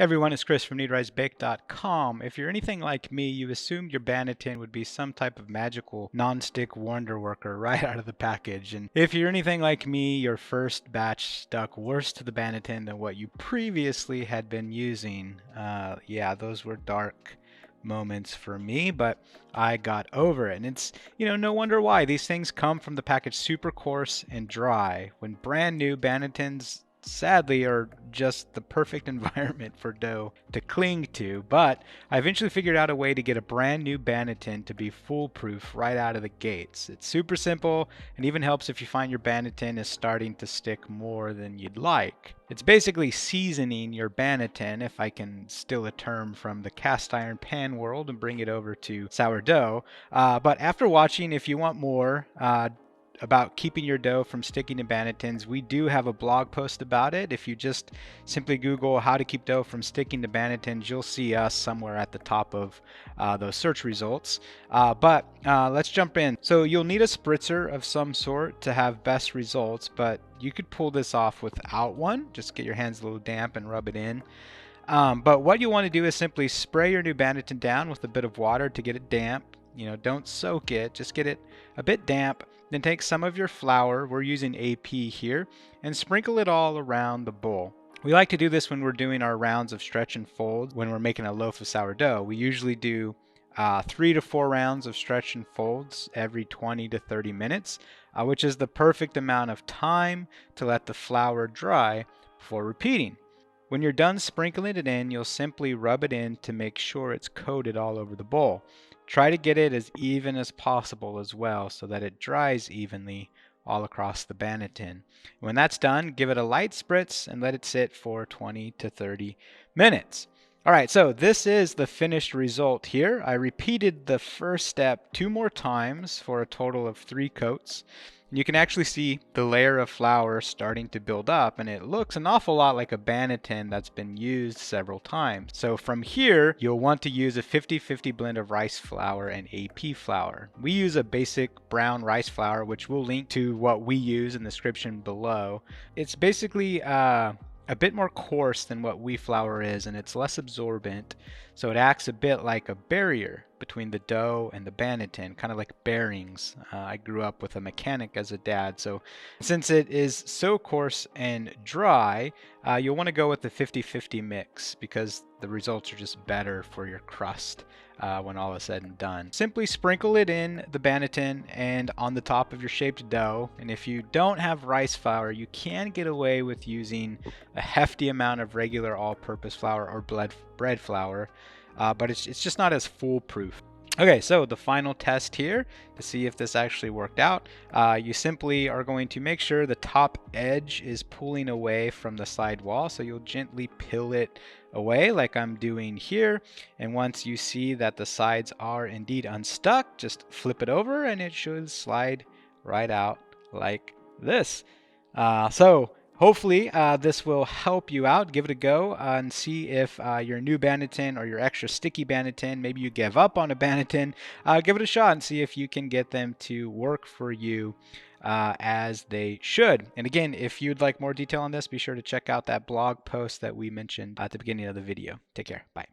Hey everyone, it's Chris from NeedRiceBake.com. If you're anything like me, you assumed your Banneton would be some type of magical non-stick wonder worker right out of the package. And if you're anything like me, your first batch stuck worse to the Banneton than what you previously had been using. Yeah, those were dark moments for me, but I got over it. And it's, no wonder why. These things come from the package super coarse and dry. When brand new Bannetons sadly are just the perfect environment for dough to cling to, but I eventually figured out a way to get a brand new Banneton to be foolproof right out of the gates. It's super simple and even helps if you find your Banneton is starting to stick more than you'd like. It's basically seasoning your Banneton, if I can steal a term from the cast iron pan world and bring it over to sourdough. But after watching, if you want more, about keeping your dough from sticking to Bannetons, we do have a blog post about it. If you just simply Google how to keep dough from sticking to Bannetons, you'll see us somewhere at the top of those search results. But let's jump in. So you'll need a spritzer of some sort to have best results, but you could pull this off without one. Just get your hands a little damp and rub it in. But what you want to do is simply spray your new Banneton down with a bit of water to get it damp. Don't soak it, just get it a bit damp. Then take some of your flour, we're using AP here, and sprinkle it all around the bowl. We like to do this when we're doing our rounds of stretch and fold when we're making a loaf of sourdough. We usually do 3 to 4 rounds of stretch and folds every 20 to 30 minutes, which is the perfect amount of time to let the flour dry before repeating. When you're done sprinkling it in, you'll simply rub it in to make sure it's coated all over the bowl. Try to get it as even as possible as well so that it dries evenly all across the Banneton. When that's done, give it a light spritz and let it sit for 20 to 30 minutes. All right, so this is the finished result here. I repeated the first step 2 more times for a total of 3 coats. You can actually see the layer of flour starting to build up, and it looks an awful lot like a Banneton that's been used several times. So from here, you'll want to use a 50-50 blend of rice flour and AP flour. We use a basic brown rice flour, which we'll link to what we use in the description below. It's basically a bit more coarse than what wheat flour is, and it's less absorbent, so it acts a bit like a barrier between the dough and the Banneton, kind of like bearings. I grew up with a mechanic as a dad, so since it is so coarse and dry, you'll want to go with the 50-50 mix because the results are just better for your crust when all is said and done. Simply sprinkle it in the Banneton and on the top of your shaped dough, and if you don't have rice flour, you can get away with using a hefty amount of regular all-purpose flour or bread flour, but it's just not as foolproof. Okay, so the final test here to see if this actually worked out, you simply are going to make sure the top edge is pulling away from the side wall, so you'll gently peel it away like I'm doing here, and once you see that the sides are indeed unstuck, just flip it over and it should slide right out like this. So hopefully this will help you out. Give it a go and see if your new Banneton or your extra sticky Banneton, maybe you give up on a Banneton, give it a shot and see if you can get them to work for you as they should. And again, if you'd like more detail on this, be sure to check out that blog post that we mentioned at the beginning of the video. Take care. Bye.